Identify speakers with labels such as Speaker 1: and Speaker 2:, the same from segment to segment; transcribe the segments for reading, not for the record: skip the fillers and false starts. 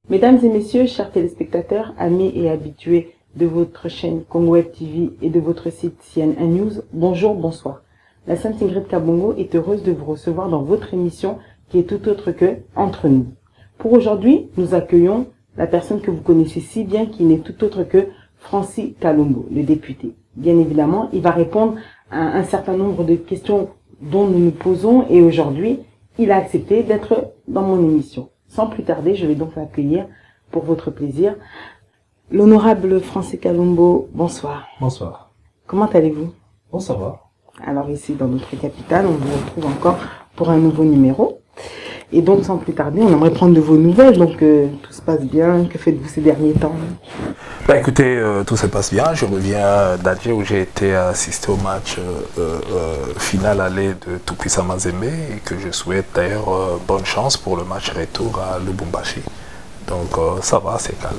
Speaker 1: Mesdames et messieurs, chers téléspectateurs, amis et habitués de votre chaîne Congo Web TV et de votre site CNN News, bonjour, bonsoir. La Sainte Ingrid Kabongo est heureuse de vous recevoir dans votre émission qui est tout autre que Entre nous. Pour aujourd'hui, nous accueillons la personne que vous connaissez si bien qui n'est tout autre que Francis Kalongo, le député. Bien évidemment, il va répondre à un certain nombre de questions dont nous nous posons et aujourd'hui, il a accepté d'être dans mon émission. Sans plus tarder, je vais donc l'accueillir pour votre plaisir. L'honorable Francis Kalongo, bonsoir.
Speaker 2: Bonsoir.
Speaker 1: Comment allez-vous?
Speaker 2: Bon, ça va.
Speaker 1: Alors ici, dans notre capitale, on vous retrouve encore pour un nouveau numéro. Et donc, sans plus tarder, on aimerait prendre de vos nouvelles. Donc, tout se passe bien. Que faites-vous ces derniers temps?
Speaker 2: Écoutez, tout se passe bien. Je reviens d'Alger où j'ai été assister au match final aller de Tout-Puissant Mazembe et que je souhaite d'ailleurs bonne chance pour le match retour à Lubumbashi. Donc, ça va, c'est calme.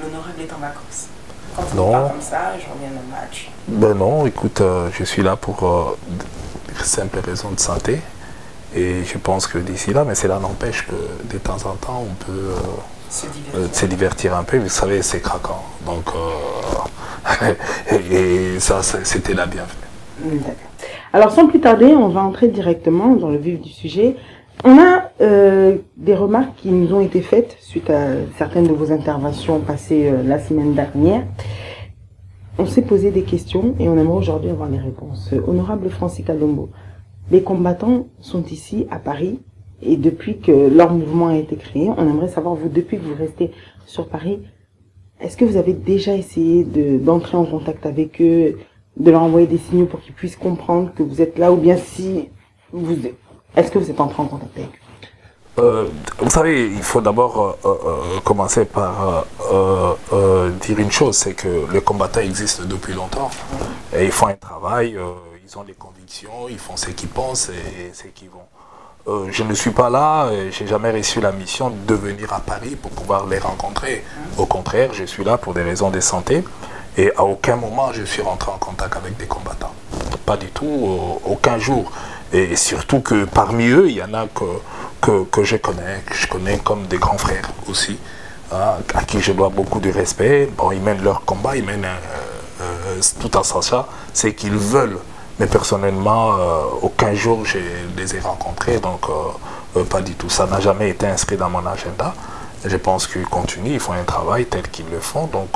Speaker 1: L'honorable est en vacances. Quand on
Speaker 2: Non.
Speaker 1: part comme ça, je reviens au match.
Speaker 2: Ben non, écoute, je suis là pour de simples raisons de santé. Et je pense que d'ici là, mais cela n'empêche que de temps en temps, on peut se divertir un peu. Vous savez, c'est craquant. Donc, et ça, c'était la bienvenue.
Speaker 1: D'accord. Alors, sans plus tarder, on va entrer directement dans le vif du sujet. On a des remarques qui nous ont été faites suite à certaines de vos interventions passées la semaine dernière. On s'est posé des questions et on aimerait aujourd'hui avoir les réponses. Honorable Francis Kalongo, les combattants sont ici à Paris et depuis que leur mouvement a été créé, on aimerait savoir, vous, depuis que vous restez sur Paris, est-ce que vous avez déjà essayé d'entrer en contact avec eux, de leur envoyer des signaux pour qu'ils puissent comprendre que vous êtes là, ou bien si vous, est-ce que vous êtes entré en contact avec eux?
Speaker 2: Vous savez, il faut d'abord commencer par dire une chose, c'est que les combattants existent depuis longtemps et ils font un travail, ils ont des convictions, ils font ce qu'ils pensent et ce qu'ils vont. Je ne suis pas là, j'ai jamais reçu la mission de venir à Paris pour pouvoir les rencontrer. Au contraire, je suis là pour des raisons de santé et à aucun moment je suis rentré en contact avec des combattants. Pas du tout, aucun jour. Et surtout que parmi eux, il y en a que je connais comme des grands frères aussi, hein, à qui je dois beaucoup de respect. Bon, ils mènent leur combat, ils mènent tout en sachant ce qu'ils veulent. Mais personnellement, aucun jour je les ai rencontrés, donc pas du tout. Ça n'a jamais été inscrit dans mon agenda. Je pense qu'ils continuent, ils font un travail tel qu'ils le font, donc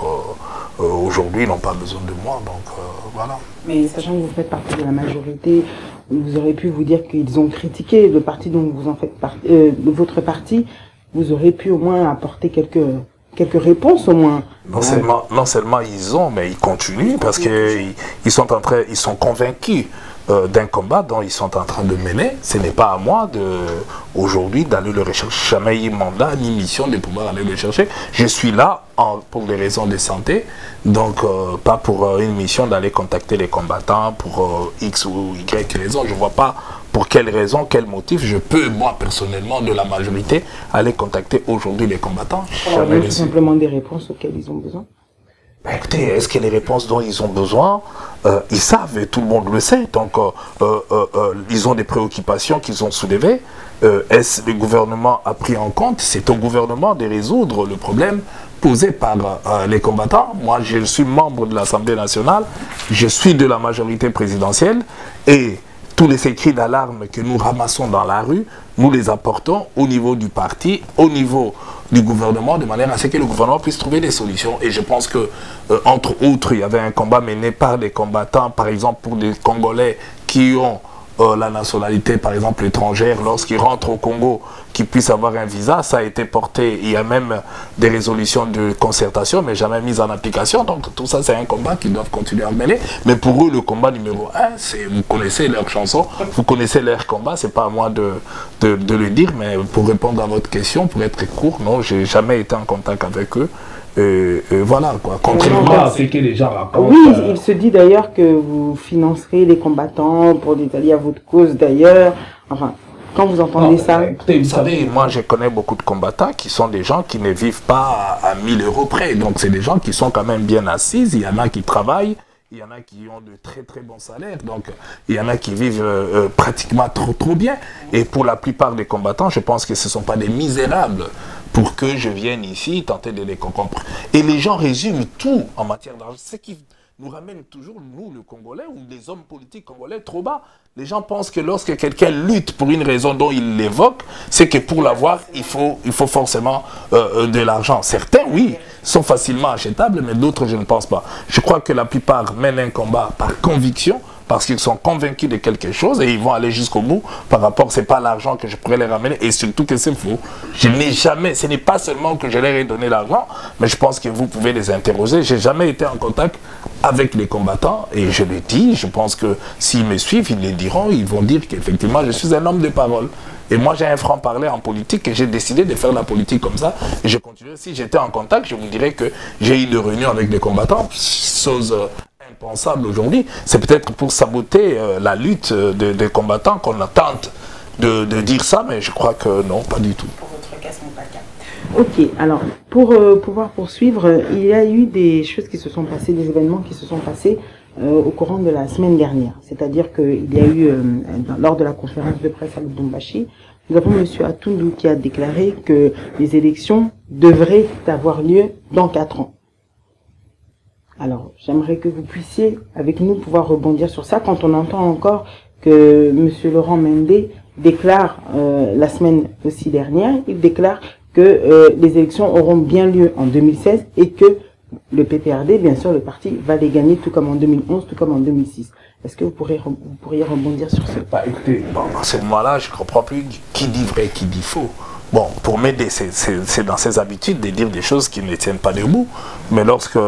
Speaker 2: aujourd'hui ils n'ont pas besoin de moi, donc voilà.
Speaker 1: Mais sachant que vous faites partie de la majorité, vous aurez pu vous dire qu'ils ont critiqué le parti dont vous en faites partie, votre parti, vous aurez pu au moins apporter quelques réponses au moins.
Speaker 2: Non seulement ils ont, mais ils continuent parce qu'ils sont convaincus d'un combat dont ils sont en train de mener. Ce n'est pas à moi aujourd'hui d'aller le rechercher. Jamais eu mandat ni mission de pouvoir aller le chercher. Je suis là pour des raisons de santé, donc pas pour une mission d'aller contacter les combattants pour X ou Y raison. Je ne vois pas pour quelle raison, quel motif je peux, moi personnellement, de la majorité, aller contacter aujourd'hui les combattants.
Speaker 1: Alors, tout simplement des réponses auxquelles ils ont besoin.
Speaker 2: Écoutez, est-ce que les réponses dont ils ont besoin, ils savent et tout le monde le sait, donc ils ont des préoccupations qu'ils ont soulevées. Est-ce que le gouvernement a pris en compte? C'est au gouvernement de résoudre le problème posé par les combattants. Moi, je suis membre de l'Assemblée nationale, je suis de la majorité présidentielle et tous les écrits d'alarme que nous ramassons dans la rue, nous les apportons au niveau du parti, au niveau du gouvernement, de manière à ce que le gouvernement puisse trouver des solutions. Et je pense que, entre autres, il y avait un combat mené par des combattants, par exemple pour des Congolais qui ont la nationalité, par exemple, étrangère, lorsqu'ils rentrent au Congo, qu'ils puissent avoir un visa. Ça a été porté, il y a même des résolutions de concertation, mais jamais mises en application. Donc tout ça, c'est un combat qu'ils doivent continuer à mener. Mais pour eux, le combat numéro 1, c'est, vous connaissez leurs chansons, vous connaissez leur combat, c'est pas à moi de le dire, mais pour répondre à votre question, pour être court, non, j'ai jamais été en contact avec eux. Voilà quoi, contrairement à ce que les gens racontent.
Speaker 1: Oui, il se dit d'ailleurs que vous financerez les combattants pour les alliés à votre cause d'ailleurs. Enfin, quand vous entendez ça...
Speaker 2: Écoutez, vous savez, moi je connais beaucoup de combattants qui sont des gens qui ne vivent pas à 1000 € près. Donc c'est des gens qui sont quand même bien assis, il y en a qui travaillent, il y en a qui ont de très très bons salaires, donc il y en a qui vivent pratiquement trop bien. Et pour la plupart des combattants, je pense que ce ne sont pas des misérables pour que je vienne ici tenter de les comprendre. Et les gens résument tout en matière d'argent. Ce qui nous ramène toujours, nous, le Congolais, ou les hommes politiques congolais, trop bas. Les gens pensent que lorsque quelqu'un lutte pour une raison dont il l'évoque, c'est que pour l'avoir, il faut forcément de l'argent. Certains, oui, sont facilement achetables, mais d'autres, je ne pense pas. Je crois que la plupart mènent un combat par conviction, parce qu'ils sont convaincus de quelque chose et ils vont aller jusqu'au bout par rapport, c'est pas l'argent que je pourrais les ramener et surtout que c'est faux. Je n'ai jamais, ce n'est pas seulement que je leur ai donné l'argent, mais je pense que vous pouvez les interroger. J'ai jamais été en contact avec les combattants et je le dis, je pense que s'ils me suivent, ils le diront, ils vont dire qu'effectivement je suis un homme de parole. Et moi j'ai un franc-parler en politique et j'ai décidé de faire la politique comme ça et je continue. Si j'étais en contact, je vous dirais que j'ai eu des réunions avec des combattants, chose impensable aujourd'hui. C'est peut-être pour saboter la lutte des combattants qu'on tente de dire ça, mais je crois que non, pas du tout.
Speaker 1: Pour votre cas, ce n'est pas le cas. Ok, alors pour pouvoir poursuivre, il y a eu des choses qui se sont passées, des événements qui se sont passés au courant de la semaine dernière. C'est-à-dire qu'il y a eu, lors de la conférence de presse à Lubumbashi, nous avons M. Atundu qui a déclaré que les élections devraient avoir lieu dans 4 ans. Alors, j'aimerais que vous puissiez, avec nous, pouvoir rebondir sur ça, quand on entend encore que M. Laurent Mende déclare, la semaine aussi dernière, il déclare que les élections auront bien lieu en 2016 et que le PPRD, bien sûr, le parti, va les gagner tout comme en 2011, tout comme en 2006. Est-ce que vous pourriez rebondir sur ce?
Speaker 2: Bah, écoutez, bon, à ce moment-là, je ne comprends plus qui dit vrai, qui dit faux. Bon, pour m'aider, c'est dans ses habitudes de dire des choses qui ne tiennent pas debout. Mais lorsque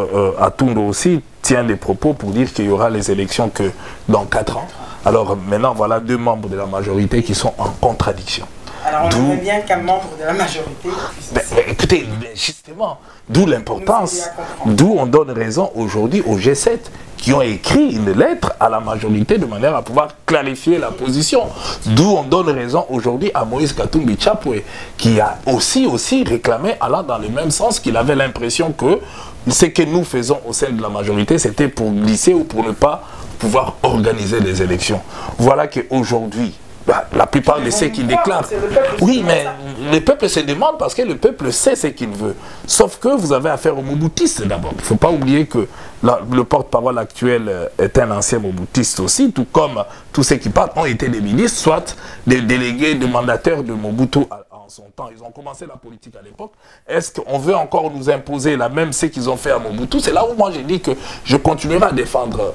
Speaker 2: Atundu aussi tient des propos pour dire qu'il y aura les élections que dans 4 ans, alors maintenant, voilà 2 membres de la majorité qui sont en contradiction.
Speaker 1: Alors on aimerait bien qu'un membre de la majorité...
Speaker 2: écoutez, justement, d'où l'importance, d'où on donne raison aujourd'hui au G7, qui ont écrit une lettre à la majorité de manière à pouvoir clarifier la position. D'où on donne raison aujourd'hui à Moïse Katumbi Chapwe, qui a aussi réclamé, allant dans le même sens, qu'il avait l'impression que ce que nous faisons au sein de la majorité, c'était pour glisser ou pour ne pas pouvoir organiser les élections. Voilà qu'aujourd'hui, la plupart de ceux qui déclarent... Oui, mais le peuple se demande parce que le peuple sait ce qu'il veut. Sauf que vous avez affaire aux Mobutistes d'abord. Il ne faut pas oublier que le porte-parole actuel est un ancien Mobutiste aussi, tout comme tous ceux qui parlent ont été des ministres, soit des délégués, des mandataires de Mobutu en son temps. Ils ont commencé la politique à l'époque. Est-ce qu'on veut encore nous imposer la même ce qu'ils ont fait à Mobutu? C'est là où moi j'ai dit que je continuerai à défendre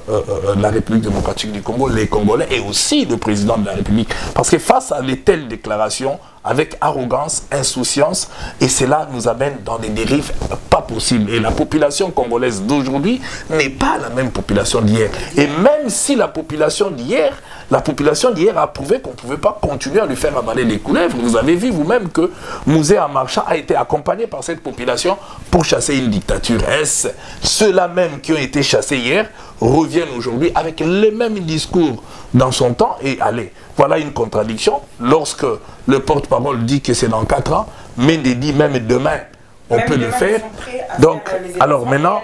Speaker 2: la République démocratique du Congo, les Congolais et aussi le président de la République. Parce que face à de telles déclarations, avec arrogance, insouciance, et cela nous amène dans des dérives pas possibles. Et la population congolaise d'aujourd'hui n'est pas la même population d'hier. Et même si la population d'hier a prouvé qu'on ne pouvait pas continuer à lui faire avaler des couleuvres. Vous avez vu vous-même que Mouzé Amarcha a été accompagné par cette population pour chasser une dictature. Est-ce ceux-là même qui ont été chassés hier reviennent aujourd'hui avec les mêmes discours dans son temps? Et allez, voilà une contradiction. Lorsque le porte-parole dit que c'est dans 4 ans, Mende dit même demain, on peut le faire. Donc, alors maintenant,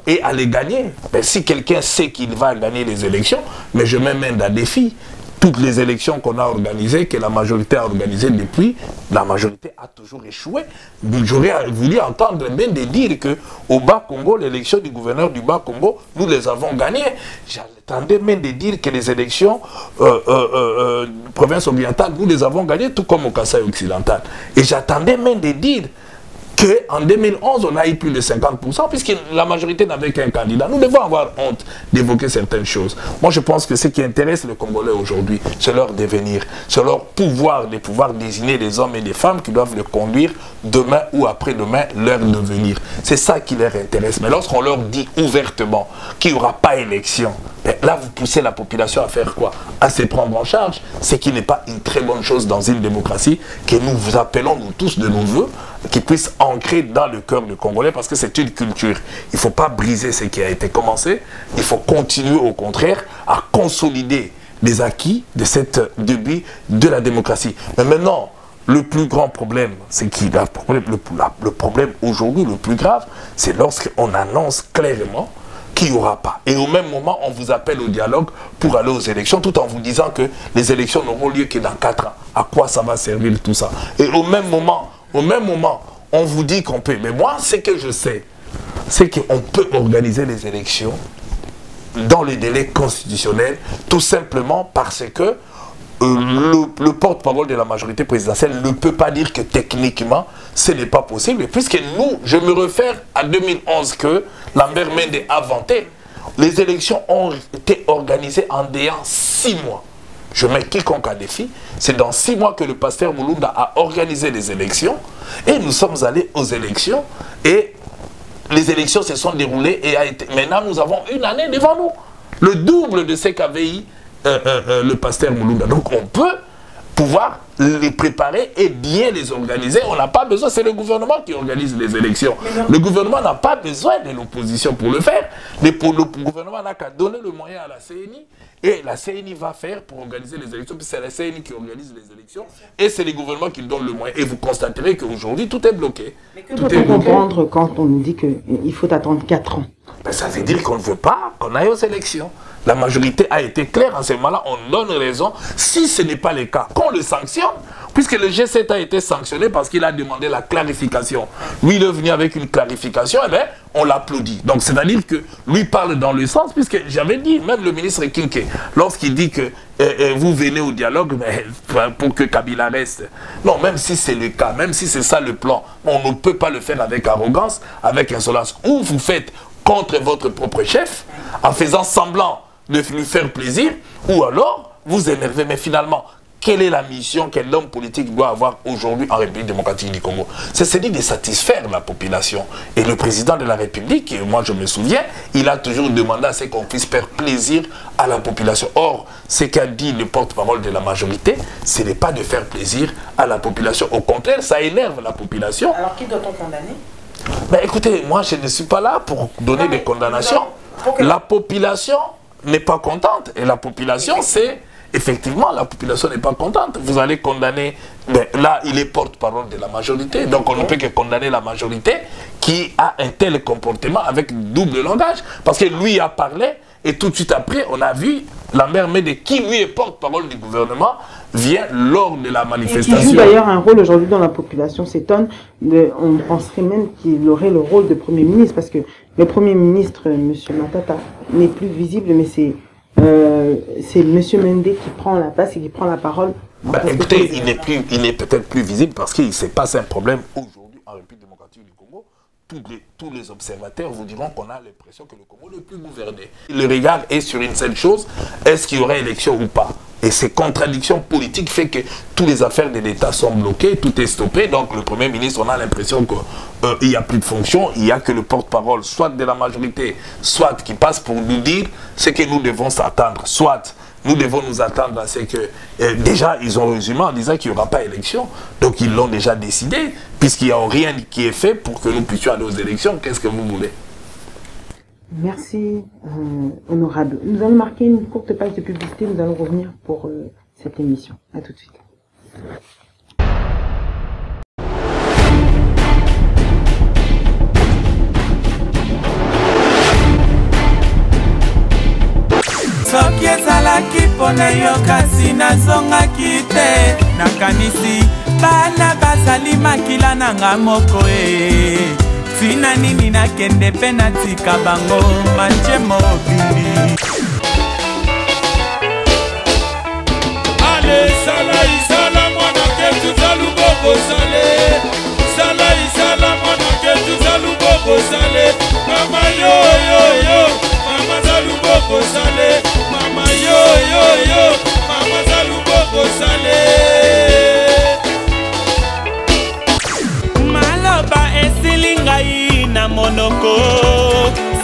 Speaker 2: et aller gagner. Ben, si quelqu'un sait qu'il va gagner les élections, mais je mets Mende à défi. Toutes les élections qu'on a organisées, que la majorité a organisées depuis, la majorité a toujours échoué. J'aurais voulu entendre Mende dire qu'au Bas-Congo, l'élection du gouverneur du Bas-Congo, nous les avons gagnées. J'attendais Mende dire que les élections province orientale, nous les avons gagnées, tout comme au Kasaï occidental. Et j'attendais Mende dire qu'en 2011, on a eu plus de 50%, puisque la majorité n'avait qu'un candidat. Nous devons avoir honte d'évoquer certaines choses. Moi, je pense que ce qui intéresse les Congolais aujourd'hui, c'est leur devenir, c'est leur pouvoir, de pouvoir désigner des hommes et des femmes qui doivent les conduire demain ou après-demain, leur devenir. C'est ça qui leur intéresse. Mais lorsqu'on leur dit ouvertement qu'il n'y aura pas élection, là, vous poussez la population à faire quoi? À se prendre en charge, ce qui n'est pas une très bonne chose dans une démocratie que nous vous appelons, nous tous, de nos voeux, qui puisse ancrer dans le cœur du Congolais, parce que c'est une culture. Il ne faut pas briser ce qui a été commencé, il faut continuer au contraire à consolider les acquis de cette début de la démocratie. Mais maintenant, le plus grand problème, c'est qu'il a le problème aujourd'hui, le plus grave, c'est lorsqu'on annonce clairement qu'il n'y aura pas. Et au même moment, on vous appelle au dialogue pour aller aux élections, tout en vous disant que les élections n'auront lieu que dans 4 ans. À quoi ça va servir tout ça? Et au même moment, on vous dit qu'on peut. Mais moi, ce que je sais, c'est qu'on peut organiser les élections dans les délais constitutionnels, tout simplement parce que le porte-parole de la majorité présidentielle ne peut pas dire que techniquement ce n'est pas possible, puisque nous, je me réfère à 2011 que Lambert Mende a vanté. Les élections ont été organisées en déant 6 mois. Je mets quiconque à défi, c'est dans 6 mois que le pasteur Mulunda a organisé les élections, et nous sommes allés aux élections, et les élections se sont déroulées, et maintenant nous avons une année devant nous, le double de ce qu'avait eu le pasteur Mulunda. Donc on peut pouvoir les préparer et bien les organiser. On n'a pas besoin, c'est le gouvernement qui organise les élections. Le gouvernement n'a pas besoin de l'opposition pour le faire. Le gouvernement n'a qu'à donner le moyen à la CENI, et la CENI va faire pour organiser les élections, puis c'est la CENI qui organise les élections, et c'est le gouvernement qui donne le moyen. Et vous constaterez qu'aujourd'hui, tout est bloqué.
Speaker 1: Mais que peut-on comprendre quand on nous dit qu'il faut attendre 4 ans?
Speaker 2: Ben, ça veut dire qu'on ne veut pas qu'on aille aux élections. La majorité a été claire en ce moment-là, on donne raison. Si ce n'est pas le cas, qu'on le sanctionne, puisque le G7 a été sanctionné parce qu'il a demandé la clarification. Lui, il est venu avec une clarification, et bien, on l'applaudit. Donc, c'est-à-dire que lui parle dans le sens, puisque j'avais dit, même le ministre Kinké, lorsqu'il dit que vous venez au dialogue mais, pour que Kabila reste. Non, même si c'est le cas, même si c'est ça le plan, on ne peut pas le faire avec arrogance, avec insolence. Ou vous faites contre votre propre chef, en faisant semblant de lui faire plaisir, ou alors vous énervez. Mais finalement, quelle est la mission que l'homme politique doit avoir aujourd'hui en République démocratique du Congo? C'est celui de satisfaire la population. Et le président de la République, et moi je me souviens, il a toujours demandé à ce qu'on puisse faire plaisir à la population. Or, ce qu'a dit le porte-parole de la majorité, ce n'est pas de faire plaisir à la population. Au contraire, ça énerve la population.
Speaker 1: Alors qui doit-on condamner?
Speaker 2: Ben, écoutez, moi je ne suis pas là pour donner des condamnations. La population n'est pas contente. Et la population, c'est... Effectivement, la population n'est pas contente. Vous allez condamner... Ben, là, il est porte-parole de la majorité. Donc, on ne peut que condamner la majorité qui a un tel comportement avec double langage. Parce que lui a parlé et tout de suite après, on a vu Lambert Mende, qui lui est porte-parole du gouvernement, vient lors de la manifestation.
Speaker 1: Et qui joue d'ailleurs un rôle aujourd'hui dans la population s'étonne. On penserait même qu'il aurait le rôle de Premier ministre. Parce que le Premier ministre, M. Matata, n'est plus visible, mais c'est M. Mende qui prend la place et qui prend la parole.
Speaker 2: Bah, écoutez, il n'est peut-être plus visible parce qu'il se passe un problème aujourd'hui en République démocratique du Congo. Tous les observateurs vous diront qu'on a l'impression que le Congo n'est plus gouverné. Le regard est sur une seule chose, est-ce qu'il y aura élection ou pas? Et ces contradictions politiques font que toutes les affaires de l'État sont bloquées, tout est stoppé. Donc le Premier ministre, on a l'impression qu'il n'y a plus de fonction, il n'y a que le porte-parole, soit de la majorité, soit qui passe pour nous dire ce que nous devons s'attendre. Soit nous devons nous attendre à ce que... déjà, ils ont résumé en disant qu'il n'y aura pas élection. Donc ils l'ont déjà décidé, puisqu'il n'y a rien qui est fait pour que nous puissions aller aux élections. Qu'est-ce que vous voulez?
Speaker 1: Merci, honorable. Nous allons marquer une courte page de publicité. Nous allons revenir pour cette émission. À tout de suite.
Speaker 3: Soki ezalaki mpona yo kasi nazongaki te nakanisi bana bazali makila nanga moko tina nini nakende mpe natika bango manje mobili ale sala isala mwanake tuzaluboko sale sala isala mwanake tuzaluboko sale mama yo mama zaluboko sale mama yo mama zaluboko sale maloba esilingai na monoko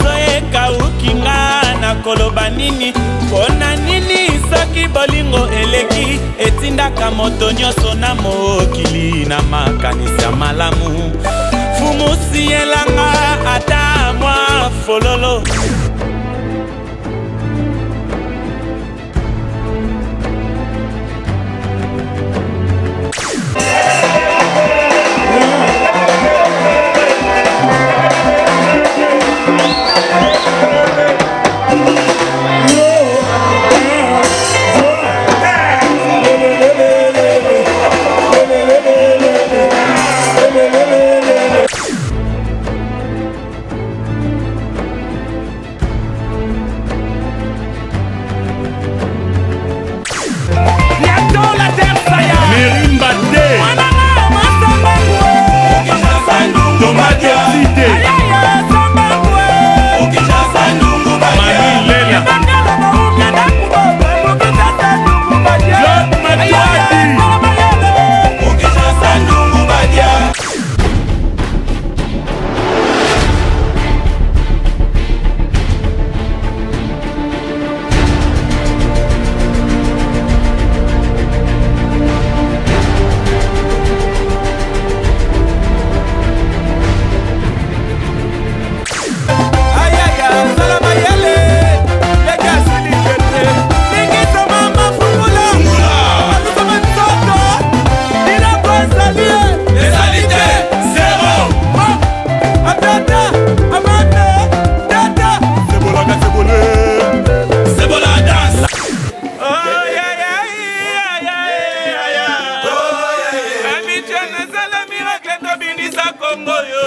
Speaker 3: soyeka ukinga na koloba nini pona nini soki bolingo eleki etindaka moto nyonso na mokili na makanisi ya malamu fumusi elanga ata mwa fololo Congo yo.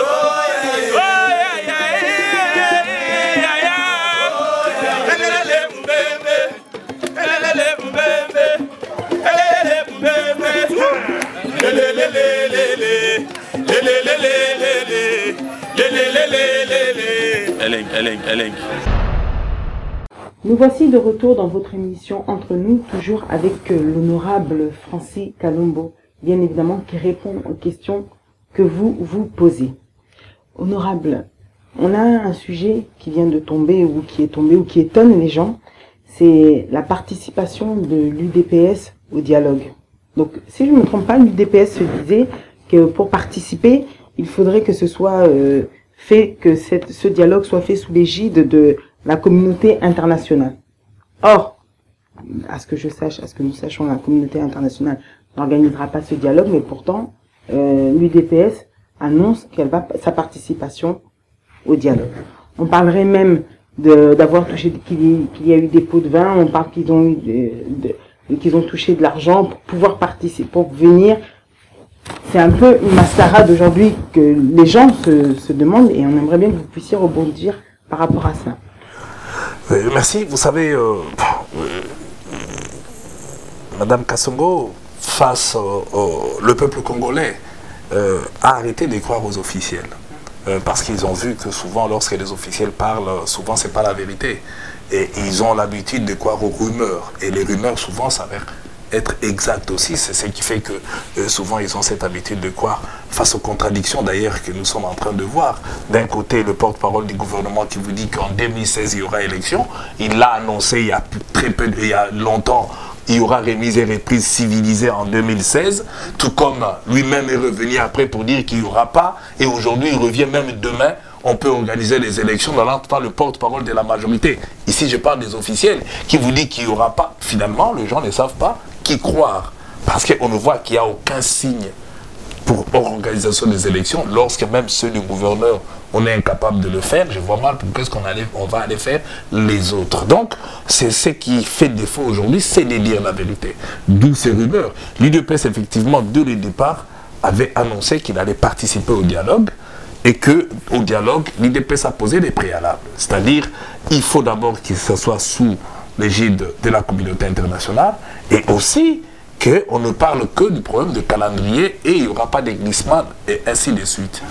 Speaker 1: Nous voici de retour dans votre émission Entre nous, toujours avec l'honorable Francis Kalombo, bien évidemment, qui répond aux questions que vous vous posez. Honorable, on a un sujet qui vient de tomber ou qui est tombé ou qui étonne les gens, c'est la participation de l'UDPS au dialogue. Donc, si je ne me trompe pas, l'UDPS se disait que pour participer, il faudrait que ce soit fait, que ce dialogue soit fait sous l'égide de la communauté internationale. Or, à ce que je sache, à ce que nous sachions, la communauté internationale n'organisera pas ce dialogue, mais pourtant, l'UDPS annonce sa participation au dialogue. On parlerait même d'avoir touché, qu'il y a eu des pots de vin, on parle qu'ils ont touché de l'argent pour pouvoir participer, pour venir. C'est un peu une mascarade aujourd'hui que les gens se demandent et on aimerait bien que vous puissiez rebondir par rapport à ça.
Speaker 2: Merci. Vous savez, Madame Kassongo, face le peuple congolais, a arrêté de croire aux officiels. Parce qu'ils ont vu que souvent, lorsque les officiels parlent, souvent c'est pas la vérité. Et ils ont l'habitude de croire aux rumeurs. Et les rumeurs, souvent, s'avèrent être exactes aussi. C'est ce qui fait que souvent, ils ont cette habitude de croire face aux contradictions, d'ailleurs, que nous sommes en train de voir. D'un côté, le porte-parole du gouvernement qui vous dit qu'en 2016, il y aura élection. Il l'a annoncé il y a il y a longtemps. Il y aura remise et reprise civilisée en 2016, tout comme lui-même est revenu après pour dire qu'il n'y aura pas. Et aujourd'hui, il revient même demain. On peut organiser les élections dans l'entente le porte-parole de la majorité. Ici, je parle des officiels qui vous disent qu'il n'y aura pas. Finalement, les gens ne savent pas qui croire. Parce qu'on ne voit qu'il n'y a aucun signe pour l'organisation des élections. Lorsque même ceux du gouverneur, on est incapable de le faire, je vois mal pour qu'est-ce qu'on va aller faire les autres. Donc, c'est ce qui fait défaut aujourd'hui, c'est de dire la vérité. D'où ces rumeurs. L'UDPS, effectivement, dès le départ, avait annoncé qu'il allait participer au dialogue. Et qu'au dialogue, l'UDPS a posé des préalables. C'est-à-dire, il faut d'abord que ce soit sous l'égide de la communauté internationale et aussi qu'on ne parle que du problème de calendrier et il n'y aura pas de glissement et ainsi de suite.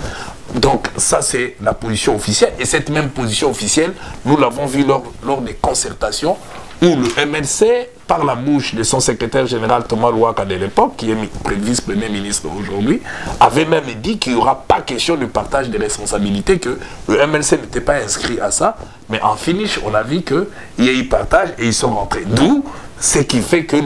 Speaker 2: Donc ça c'est la position officielle et cette même position officielle, nous l'avons vu lors des concertations où le MLC, par la bouche de son secrétaire général Thomas Louaka de l'époque, qui est vice-premier ministre aujourd'hui, avait même dit qu'il n'y aura pas question de partage des responsabilités, que le MLC n'était pas inscrit à ça, mais en finish, on a vu qu'il y a eu partage et ils sont rentrés. D'où ce qui fait que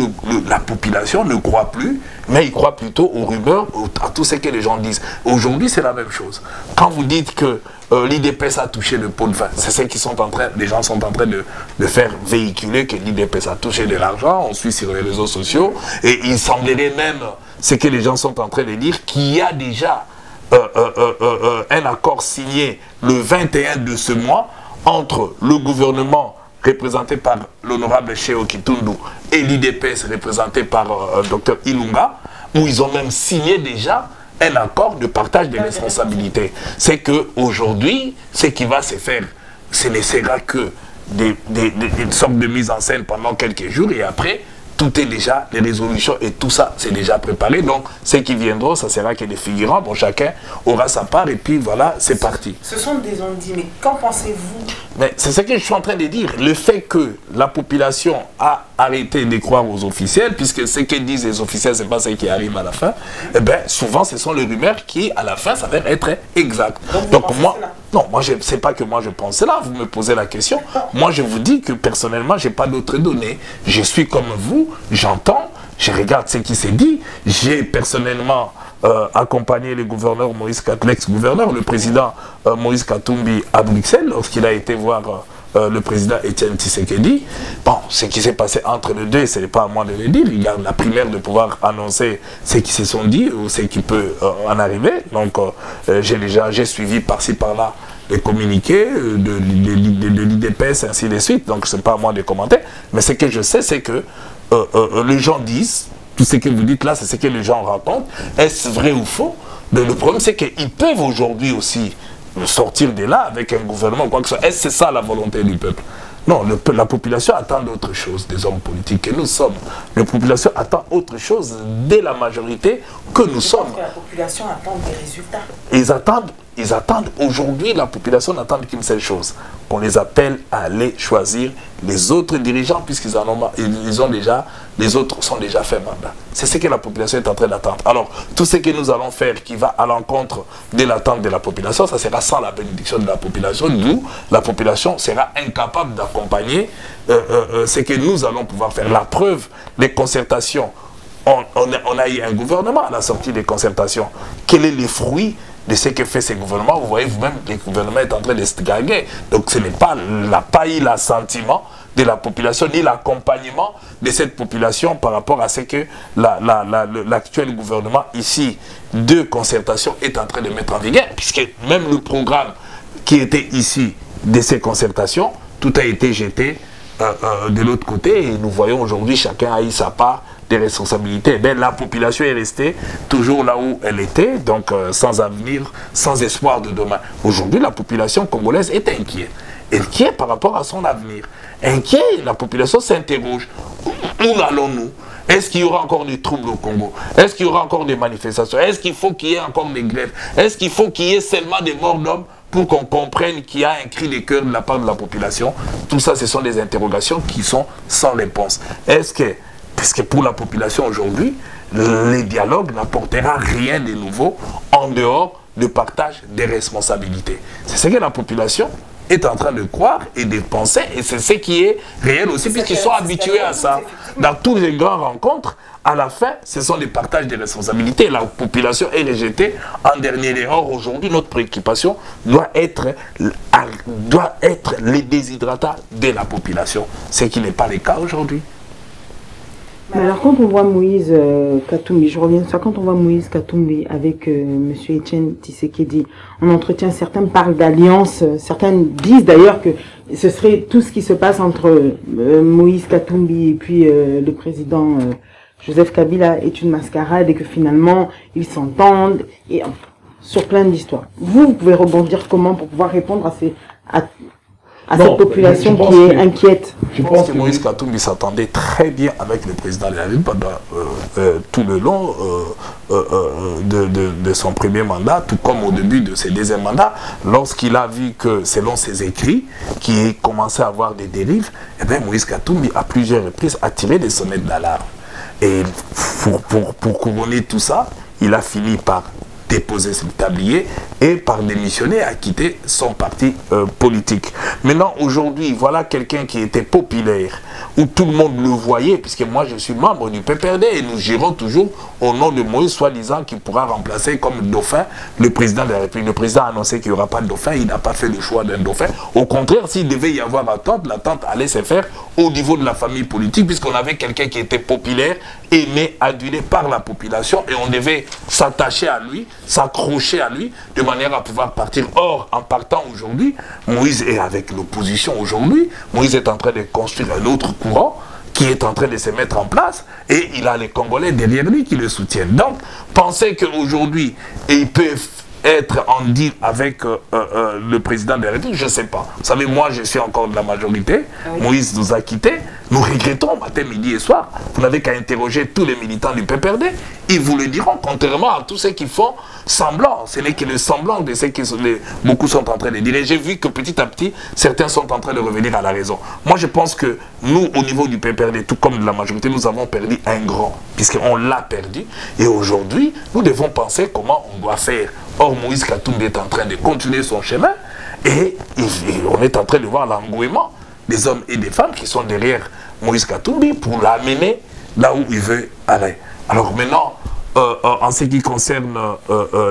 Speaker 2: la population ne croit plus, mais il croit plutôt aux rumeurs, à tout ce que les gens disent. Aujourd'hui, c'est la même chose. Quand vous dites que l'IDPS a touché le pot de vin, c'est ce qu'ils sont en train, les gens sont en train de faire véhiculer que l'IDPS a touché de l'argent, on suit sur les réseaux sociaux, et il semblerait même, ce que les gens sont en train de dire, qu'il y a déjà un accord signé le 21 de ce mois entre le gouvernement représenté par l'honorable Cheo Kitundu et l'IDPS représenté par Dr Ilunga, où ils ont même signé déjà un accord de partage des responsabilités. C'est qu'aujourd'hui, ce qui va se faire, ce ne sera que des sortes de mise en scène pendant quelques jours et après, tout est déjà, les résolutions et tout ça, c'est déjà préparé. Donc, ceux qui viendront, ça sera que des figurants. Bon, chacun aura sa part et puis voilà, c'est parti.
Speaker 1: Ce sont des on-dit, mais qu'en pensez-vous?
Speaker 2: Mais c'est ce que je suis en train de dire. Le fait que la population a arrêté de croire aux officiels, puisque ce que disent les officiels, ce n'est pas ce qui arrive à la fin, eh bien, souvent, ce sont les rumeurs qui, à la fin, s'avèrent être exactes. Donc moi, non, moi, je sais pas que moi je pense cela. Vous me posez la question. Moi, je vous dis que personnellement, je n'ai pas d'autres données. Je suis comme vous, j'entends, je regarde ce qui s'est dit. J'ai personnellement accompagné le gouverneur l'ex-gouverneur, le président Moïse Katumbi à Bruxelles, lorsqu'il a été voir le président Etienne Tshisekedi. Bon, ce qui s'est passé entre les deux, ce n'est pas à moi de le dire. Il garde la primaire de pouvoir annoncer ce qui se sont dit ou ce qui peut en arriver. Donc, j'ai suivi par-ci par-là les communiqués de l'IDPS, ainsi de suite. Donc, ce n'est pas à moi de commenter. Mais ce que je sais, c'est que les gens disent, tout ce que vous dites là, c'est ce que les gens racontent. Est-ce vrai ou faux? Mais le problème, c'est qu'ils peuvent aujourd'hui aussi sortir de là avec un gouvernement, quoi que ce soit. Est-ce que c'est ça la volonté du peuple? Non, la population attend d'autres choses des hommes politiques que nous sommes. La population attend autre chose de la majorité que nous sommes.
Speaker 1: La population attend des résultats.
Speaker 2: Ils attendent aujourd'hui, la population n'attend qu'une seule chose, qu'on les appelle à aller choisir les autres dirigeants, puisqu'ils en ont, ils ont déjà, les autres sont déjà fait mandat. C'est ce que la population est en train d'attendre. Alors, tout ce que nous allons faire qui va à l'encontre de l'attente de la population, ça sera sans la bénédiction de la population, d'où la population sera incapable d'accompagner ce que nous allons pouvoir faire. La preuve, les concertations, on a eu un gouvernement à la sortie des concertations. Quel est le fruit de ce que fait ce gouvernement? Vous voyez vous-même, le gouvernement est en train de se gaguer. Donc ce n'est pas, n'a pas eu l'assentiment de la population, ni l'accompagnement de cette population par rapport à ce que l'actuel gouvernement ici de concertation est en train de mettre en vigueur. Puisque même le programme qui était ici de ces concertations, tout a été jeté de l'autre côté. Et nous voyons aujourd'hui, chacun a eu sa part des responsabilités. Ben, la population est restée toujours là où elle était, donc sans avenir, sans espoir de demain. Aujourd'hui, la population congolaise est inquiète. Inquiète par rapport à son avenir. Inquiète, la population s'interroge. Où allons-nous? Est-ce qu'il y aura encore des troubles au Congo? Est-ce qu'il y aura encore des manifestations? Est-ce qu'il faut qu'il y ait encore des grèves? Est-ce qu'il faut qu'il y ait seulement des morts d'hommes pour qu'on comprenne qu'il y a un cri de cœur de la part de la population? Tout ça, ce sont des interrogations qui sont sans réponse. Est-ce que, parce que pour la population aujourd'hui, les dialogues n'apportera rien de nouveau en dehors du partage des responsabilités. C'est ce que la population est en train de croire et de penser, et c'est ce qui est réel aussi, puisqu'ils sont habitués à ça. Dans toutes les grandes rencontres, à la fin, ce sont des partages des responsabilités. La population est rejetée en dernier lieu. Or, aujourd'hui, notre préoccupation doit être les déshydratats de la population, ce qui n'est pas le cas aujourd'hui.
Speaker 1: Mais alors quand on voit Moïse Katumbi, je reviens sur ça, quand on voit Moïse Katumbi avec M. Etienne Tshisekedi en entretien, certains parlent d'alliance, certains disent d'ailleurs que ce serait tout ce qui se passe entre Moïse Katumbi et puis le président Joseph Kabila est une mascarade et que finalement ils s'entendent et sur plein d'histoires. Vous pouvez rebondir comment pour pouvoir répondre à cette population qui est inquiète?
Speaker 2: Je pense que Moïse Katumbi s'attendait très bien avec le président de la République pendant tout le long de son premier mandat, tout comme au début de ses deuxièmes mandats, lorsqu'il a vu que, selon ses écrits, qu'il commençait à avoir des dérives, eh bien Moïse Katumbi, à plusieurs reprises, a tiré des sonnettes d'alarme. Et pour couronner tout ça, il a fini par déposer ce tablier et par démissionner à quitter son parti politique. Maintenant, aujourd'hui, voilà quelqu'un qui était populaire, où tout le monde le voyait, puisque moi je suis membre du PPRD et nous gérons toujours au nom de Moïse, soi-disant qu'il pourra remplacer comme dauphin le président de la République. Le président a annoncé qu'il n'y aura pas de dauphin, il n'a pas fait le choix d'un dauphin. Au contraire, s'il devait y avoir attente, l'attente allait se faire au niveau de la famille politique, puisqu'on avait quelqu'un qui était populaire, aimé, adulé par la population, et on devait s'attacher à lui, s'accrocher à lui, de manière à pouvoir partir. Or, en partant aujourd'hui, Moïse est avec l'opposition aujourd'hui, Moïse est en train de construire un autre courant qui est en train de se mettre en place, et il a les Congolais derrière lui qui le soutiennent. Donc, penser qu'aujourd'hui, ils peuvent être en deal avec le président de la République, je ne sais pas. Vous savez, moi, je suis encore de la majorité. Oui. Moïse nous a quittés. Nous regrettons matin, midi et soir. Vous n'avez qu'à interroger tous les militants du PPRD. Ils vous le diront, contrairement à tous ceux qui font semblant. Ce n'est que le semblant de ce que beaucoup sont en train de dire. Et j'ai vu que petit à petit, certains sont en train de revenir à la raison. Moi, je pense que nous, au niveau du PPRD, tout comme de la majorité, nous avons perdu un grand, puisqu'on l'a perdu. Et aujourd'hui, nous devons penser comment on doit faire. Or, Moïse Katumbi est en train de continuer son chemin et on est en train de voir l'engouement des hommes et des femmes qui sont derrière Moïse Katumbi pour l'amener là où il veut aller. Alors maintenant, en ce qui concerne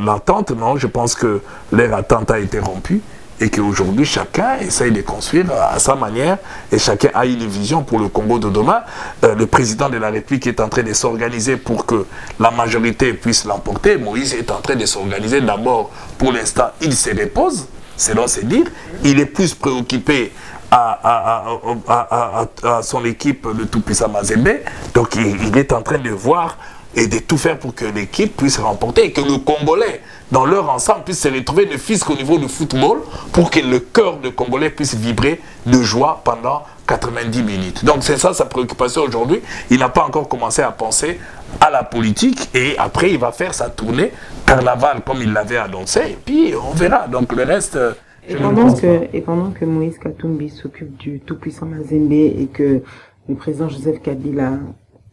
Speaker 2: l'attente, non, je pense que leur attente a été rompue et qu'aujourd'hui, chacun essaye de construire à sa manière et chacun a une vision pour le Congo de demain. Le président de la République est en train de s'organiser pour que la majorité puisse l'emporter. Moïse est en train de s'organiser d'abord. Pour l'instant, il se repose, selon ses dires. Il est plus préoccupé à son équipe, le tout-puissant Mazembe. Donc, il est en train de voir et de tout faire pour que l'équipe puisse remporter et que le Congolais, dans leur ensemble, puisse se retrouver ne fût-ce qu'au niveau du football pour que le cœur de Congolais puisse vibrer de joie pendant 90 minutes. Donc c'est ça sa préoccupation aujourd'hui. Il n'a pas encore commencé à penser à la politique et après il va faire sa tournée carnaval comme il l'avait annoncé et puis on verra. Donc le reste...
Speaker 1: Et pendant que Moïse Katumbi s'occupe du tout-puissant Mazembe et que le président Joseph Kabila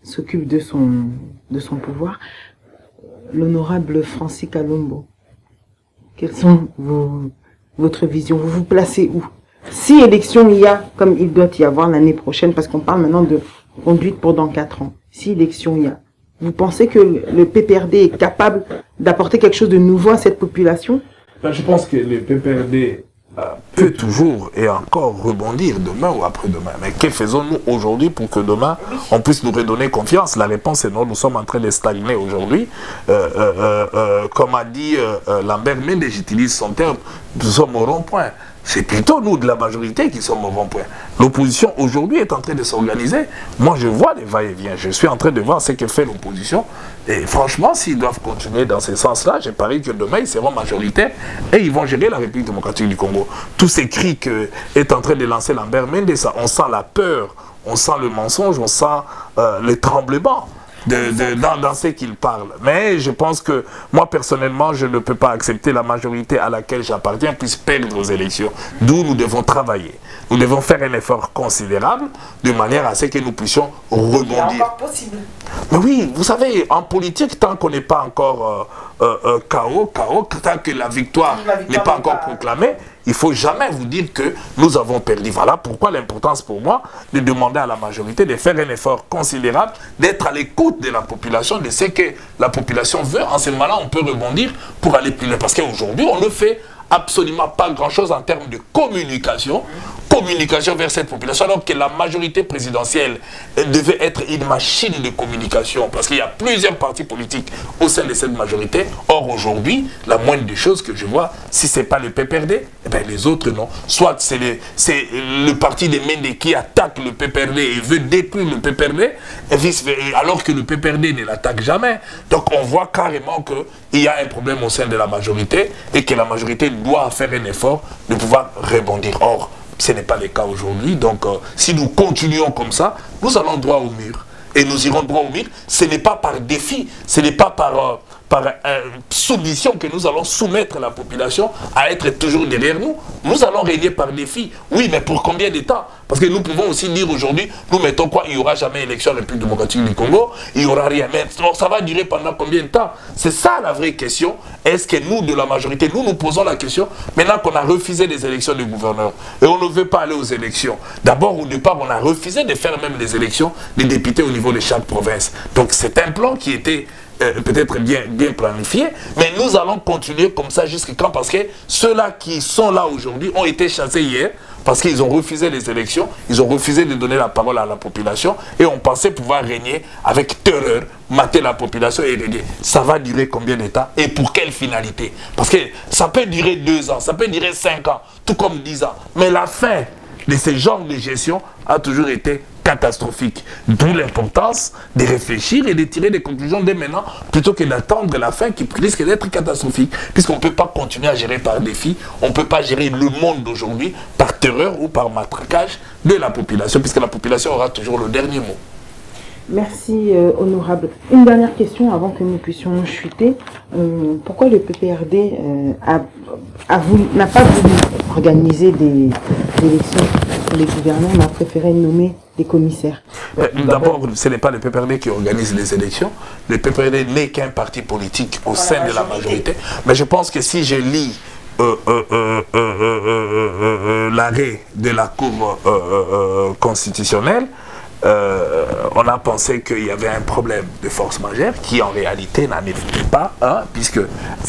Speaker 1: s'occupe de son pouvoir, l'honorable Francis Kalombo, quelles sont votre vision? Vous vous placez où? Si élection il y a, comme il doit y avoir l'année prochaine, parce qu'on parle maintenant de conduite pour dans 4 ans, si élection il y a, vous pensez que le PPRD est capable d'apporter quelque chose de nouveau à cette population?
Speaker 2: Ben, je pense que le PPRD peut toujours et encore rebondir demain ou après-demain. Mais que faisons-nous aujourd'hui pour que demain, on puisse nous redonner confiance? La réponse est non, nous sommes en train de stagner aujourd'hui. Comme a dit Lambert Mende, j'utilise son terme, nous sommes au rond-point. C'est plutôt nous de la majorité qui sommes au rond-point. L'opposition aujourd'hui est en train de s'organiser. Moi, je vois les va-et-vient. Je suis en train de voir ce que fait l'opposition. Et franchement, s'ils doivent continuer dans ce sens-là, j'ai parié que demain, ils seront majoritaires et ils vont gérer la République démocratique du Congo. Tous ces cris qu'est en train de lancer Lambert Mende, on sent la peur, on sent le mensonge, on sent le tremblement. Dans ce qu'il parle. Mais je pense que moi personnellement je ne peux pas accepter la majorité à laquelle j'appartiens puisse perdre aux élections. D'où nous devons travailler. Nous devons faire un effort considérable de manière à ce que nous puissions rebondir.
Speaker 1: C'est encore possible.
Speaker 2: Mais oui, vous savez, en politique, tant qu'on n'est pas encore KO, tant que la victoire n'est pas encore proclamée, il ne faut jamais vous dire que nous avons perdu. Voilà pourquoi l'importance pour moi de demander à la majorité de faire un effort considérable, d'être à l'écoute de la population, de ce que la population veut. En ce moment-là, on peut rebondir pour aller plus loin. Parce qu'aujourd'hui, on ne fait absolument pas grand-chose en termes de communication vers cette population, alors que la majorité présidentielle devait être une machine de communication, parce qu'il y a plusieurs partis politiques au sein de cette majorité. Or, aujourd'hui, la moindre des choses que je vois, si ce n'est pas le PPRD, eh bien, les autres non. Soit c'est le parti de Mende qui attaque le PPRD et veut détruire le PPRD, alors que le PPRD ne l'attaque jamais. Donc, on voit carrément qu'il y a un problème au sein de la majorité et que la majorité doit faire un effort de pouvoir rebondir. Or, ce n'est pas le cas aujourd'hui. Donc, si nous continuons comme ça, nous allons droit au mur. Et nous irons droit au mur. Ce n'est pas par défi, ce n'est pas par soumission que nous allons soumettre la population à être toujours derrière nous. Nous allons régner par défi. Oui, mais pour combien de temps? Parce que nous pouvons aussi dire aujourd'hui, nous mettons quoi? Il n'y aura jamais élection en République démocratique du Congo, il n'y aura rien. Mais ça va durer pendant combien de temps? C'est ça la vraie question. Est-ce que nous, de la majorité, nous posons la question, maintenant qu'on a refusé les élections de gouverneurs, et on ne veut pas aller aux élections. D'abord, au départ, on a refusé de faire même les élections des députés au niveau de chaque province. Donc c'est un plan qui était peut-être bien planifié, mais nous allons continuer comme ça jusqu'à quand? Parce que ceux-là qui sont là aujourd'hui ont été chassés hier, parce qu'ils ont refusé les élections, ils ont refusé de donner la parole à la population, et on pensait pouvoir régner avec terreur, mater la population et régner. Ça va durer combien de temps et pour quelle finalité? Parce que ça peut durer 2 ans, ça peut durer 5 ans, tout comme 10 ans, mais la fin de ce genre de gestion a toujours été catastrophique. D'où l'importance de réfléchir et de tirer des conclusions dès maintenant, plutôt que d'attendre la fin qui risque d'être catastrophique. Puisqu'on ne peut pas continuer à gérer par défi, on ne peut pas gérer le monde d'aujourd'hui par terreur ou par matraquage de la population, puisque la population aura toujours le dernier mot.
Speaker 1: Merci, honorable. Une dernière question avant que nous puissions chuter. Pourquoi le PPRD n'a pas voulu organiser des élections pour les gouverneurs, mais a préféré nommer des commissaires?
Speaker 2: D'abord, ce n'est pas le PPRD qui organise les élections. Le PPRD n'est qu'un parti politique au sein de la majorité. Mais je pense que si je lis l'arrêt de la Cour constitutionnelle, on a pensé qu'il y avait un problème de force majeure qui en réalité n'en était pas un, puisque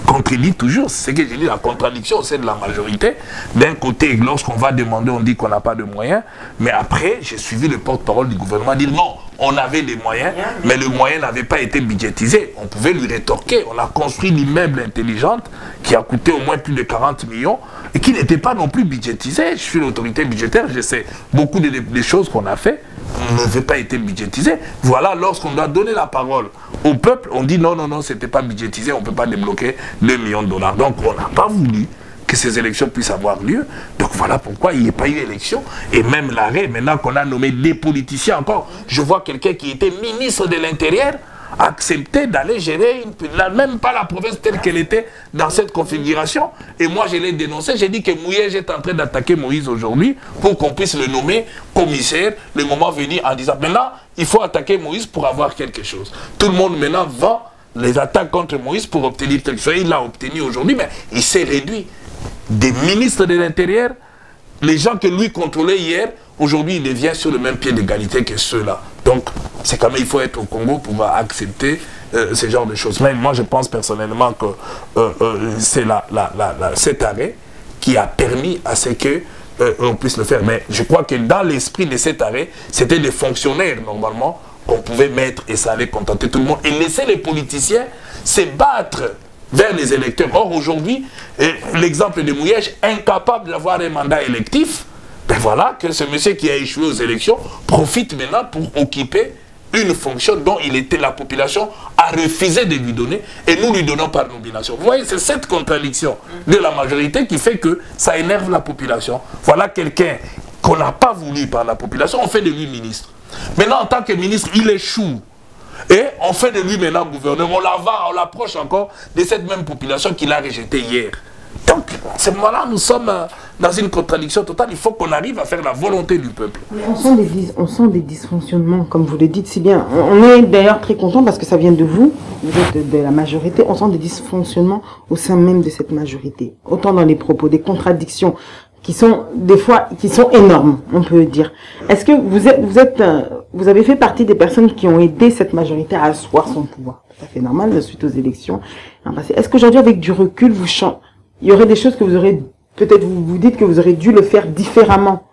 Speaker 2: contredit toujours, c'est ce que j'ai dit, la contradiction au sein de la majorité. D'un côté, lorsqu'on va demander, on dit qu'on n'a pas de moyens, mais après, j'ai suivi le porte-parole du gouvernement dire non, on avait des moyens, mais le moyen n'avait pas été budgétisé. On pouvait lui rétorquer. On a construit l'immeuble intelligente qui a coûté au moins plus de 40 millions et qui n'était pas non plus budgétisé. Je suis l'autorité budgétaire, je sais beaucoup des choses qu'on a fait ne veut pas être budgétisé. Voilà, lorsqu'on doit donner la parole au peuple, on dit non, non, non, c'était pas budgétisé, on ne peut pas débloquer 2 millions de dollars. Donc on n'a pas voulu que ces élections puissent avoir lieu. Donc voilà pourquoi il n'y a pas eu d'élection. Et même l'arrêt, maintenant qu'on a nommé des politiciens encore, je vois quelqu'un qui était ministre de l'Intérieur accepter d'aller gérer, même pas la province telle qu'elle était dans cette configuration. Et moi, je l'ai dénoncé. J'ai dit que Mouyej est en train d'attaquer Moïse aujourd'hui pour qu'on puisse le nommer commissaire le moment venu en disant maintenant, il faut attaquer Moïse pour avoir quelque chose. Tout le monde maintenant va les attaques contre Moïse pour obtenir quelque chose. Il l'a obtenu aujourd'hui, mais il s'est réduit. Des ministres de l'Intérieur, les gens que lui contrôlait hier, aujourd'hui, il devient sur le même pied d'égalité que ceux-là. Donc, c'est quand même, il faut être au Congo pour accepter ce genre de choses. Mais moi, je pense personnellement que c'est cet arrêt qui a permis à ce que on puisse le faire. Mais je crois que dans l'esprit de cet arrêt, c'était des fonctionnaires, normalement, qu'on pouvait mettre et ça allait contenter tout le monde. Et laisser les politiciens se battre vers les électeurs. Or, aujourd'hui, l'exemple de Mouyej, incapable d'avoir un mandat électif, ben voilà que ce monsieur qui a échoué aux élections profite maintenant pour occuper une fonction dont la population a refusé de lui donner et nous lui donnons par nomination. Vous voyez, c'est cette contradiction de la majorité qui fait que ça énerve la population. Voilà quelqu'un qu'on n'a pas voulu par la population, on fait de lui ministre. Maintenant, en tant que ministre, il échoue. Et on fait de lui maintenant gouverneur. On l'approche encore de cette même population qu'il a rejetée hier. Donc, à ce moment-là, nous sommes dans une contradiction totale. Il faut qu'on arrive à faire la volonté du peuple.
Speaker 1: Mais on sent des dysfonctionnements, comme vous le dites si bien. On est d'ailleurs très content parce que ça vient de vous. Vous êtes de la majorité. On sent des dysfonctionnements au sein même de cette majorité. Autant dans les propos, des contradictions qui sont des fois énormes, on peut dire. Est-ce que vous avez fait partie des personnes qui ont aidé cette majorité à asseoir son pouvoir? Ça fait normal suite aux élections. Est-ce qu'aujourd'hui, avec du recul, il y aurait des choses que vous aurez, peut-être vous dites que vous aurez dû le faire différemment?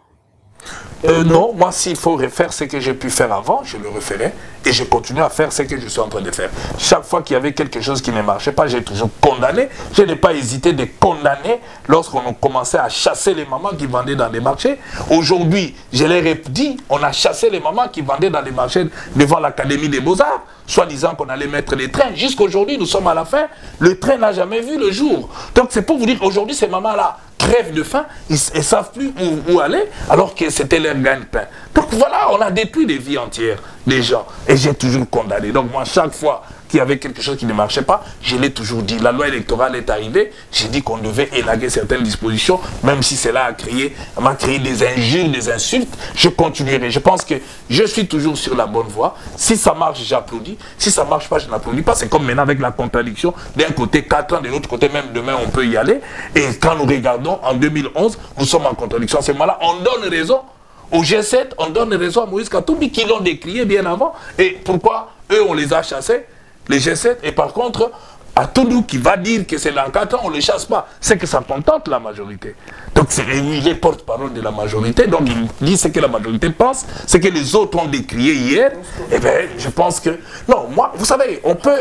Speaker 2: Non, moi s'il faut refaire ce que j'ai pu faire avant, je le referai et je continue à faire ce que je suis en train de faire. Chaque fois qu'il y avait quelque chose qui ne marchait pas, j'ai toujours condamné. Je n'ai pas hésité de condamner lorsqu'on a commencé à chasser les mamans qui vendaient dans les marchés. Aujourd'hui, je leur ai dit, on a chassé les mamans qui vendaient dans les marchés devant l'Académie des Beaux-Arts, soi-disant qu'on allait mettre les trains. Jusqu'aujourd'hui, nous sommes à la fin, le train n'a jamais vu le jour. Donc c'est pour vous dire, aujourd'hui, ces mamans-là crèvent de faim, ils ne savent plus où aller, alors que c'était leur gagne-pain. Donc voilà, on a détruit des vies entières, des gens, et j'ai toujours condamné. Donc moi, chaque fois qu'il y avait quelque chose qui ne marchait pas, je l'ai toujours dit. La loi électorale est arrivée, j'ai dit qu'on devait élaguer certaines dispositions, même si cela m'a créé des injures, des insultes, je continuerai. Je pense que je suis toujours sur la bonne voie. Si ça marche, j'applaudis. Si ça ne marche pas, je n'applaudis pas. C'est comme maintenant avec la contradiction. D'un côté, 4 ans, de l'autre côté, même demain, on peut y aller. Et quand nous regardons, en 2011, nous sommes en contradiction. À ce moment-là, on donne raison au G7, on donne raison à Moïse Katumbi, qui l'ont décrié bien avant. Et pourquoi eux, on les a chassés, les G7, et par contre, à Toudou qui va dire que c'est dans 4 ans, on ne le chasse pas. C'est que ça contente la majorité. Donc il est porte-parole de la majorité, donc il dit ce que la majorité pense, ce que les autres ont décrié hier. Eh bien, je pense que... Non, moi, vous savez, on peut...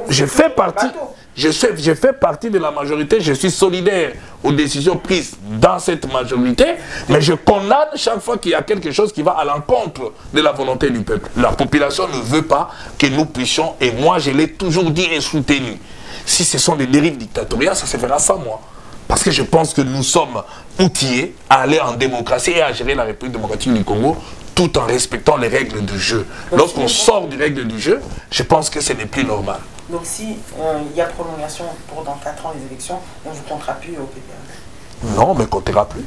Speaker 2: Je fais partie de la majorité, je suis solidaire aux décisions prises dans cette majorité, mais je condamne chaque fois qu'il y a quelque chose qui va à l'encontre de la volonté du peuple. La population ne veut pas que nous puissions, et moi je l'ai toujours dit et soutenu, si ce sont des dérives dictatoriales, ça se fera sans moi. Parce que je pense que nous sommes outillés à aller en démocratie et à gérer la République démocratique du Congo tout en respectant les règles du jeu. Lorsqu'on sort des règles du jeu, je pense que ce n'est plus normal.
Speaker 1: Donc si il y a prolongation pour dans 4 ans les élections, on ne vous comptera plus au PPRD?
Speaker 2: Non, mais on ne comptera plus.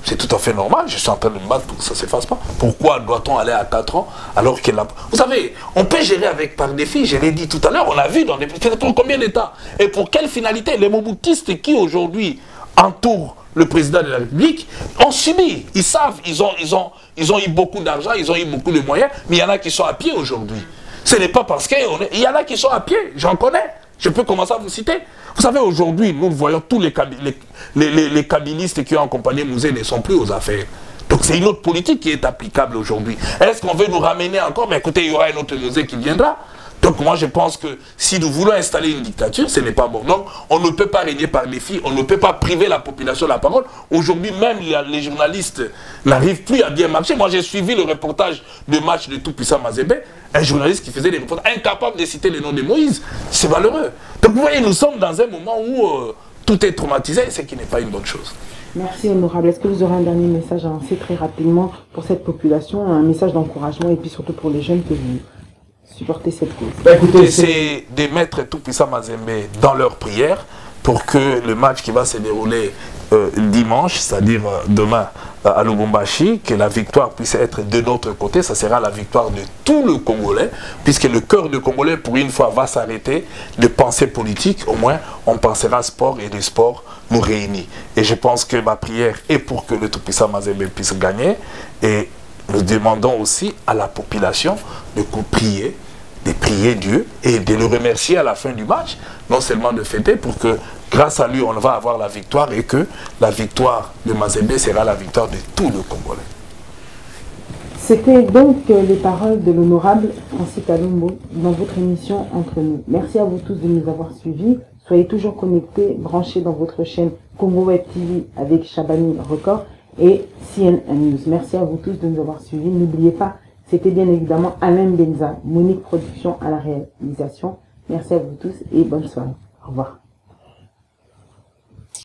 Speaker 2: C'est tout à fait normal, je suis en train de me battre pour que ça ne s'efface pas. Pourquoi doit-on aller à 4 ans alors que la... Vous savez, on peut gérer avec par défi, je l'ai dit tout à l'heure, on a vu dans des... Pour combien d'États? Et pour quelle finalité? Les Mobutistes qui aujourd'hui entourent le président de la République ont subi. Ils savent, ils ont eu beaucoup d'argent, ils ont eu beaucoup de moyens, mais il y en a qui sont à pied aujourd'hui. Ce n'est pas parce qu'il y en a qui sont à pied, j'en connais. Je peux commencer à vous citer. Vous savez, aujourd'hui, nous voyons tous les kabylistes qui ont accompagné Mouzé ne sont plus aux affaires. Donc c'est une autre politique qui est applicable aujourd'hui. Est-ce qu'on veut nous ramener encore? Mais écoutez, il y aura un autre Mouzé qui viendra. Donc moi je pense que si nous voulons installer une dictature, ce n'est pas bon. Donc on ne peut pas régner par défi, on ne peut pas priver la population de la parole. Aujourd'hui même les journalistes n'arrivent plus à bien marcher. Moi j'ai suivi le reportage de match de tout-puissant Mazembe, un journaliste qui faisait des reportages incapable de citer le nom de Moïse. C'est malheureux. Donc vous voyez, nous sommes dans un moment où tout est traumatisé, ce qui n'est pas une bonne chose.
Speaker 1: Merci honorable. Est-ce que vous aurez un dernier message à lancer très rapidement pour cette population, un message d'encouragement et puis surtout pour les jeunes que vous supportez cette cause?
Speaker 2: Écoutez, c'est de mettre tout-puissant Mazembe dans leur prière pour que le match qui va se dérouler dimanche, c'est-à-dire demain à Lubumbashi, que la victoire puisse être de notre côté. Ça sera la victoire de tout le Congolais, puisque le cœur du Congolais, pour une fois, va s'arrêter de pensée politique. Au moins, on pensera sport et le sport nous réunit. Et je pense que ma prière est pour que le tout-puissant Mazembe puisse gagner. Et nous demandons aussi à la population de prier Dieu et de le remercier à la fin du match, non seulement de fêter pour que grâce à lui on va avoir la victoire et que la victoire de Mazembe sera la victoire de tout le Congolais.
Speaker 1: C'était donc les paroles de l'honorable Francis Kalumbo dans votre émission Entre nous. Merci à vous tous de nous avoir suivis. Soyez toujours connectés, branchés dans votre chaîne Congo Web TV avec Chabani Record et CNN News. Merci à vous tous de nous avoir suivis. N'oubliez pas, c'était bien évidemment Alain Benza, Monique Production à la réalisation. Merci à vous tous et bonne soirée. Au revoir.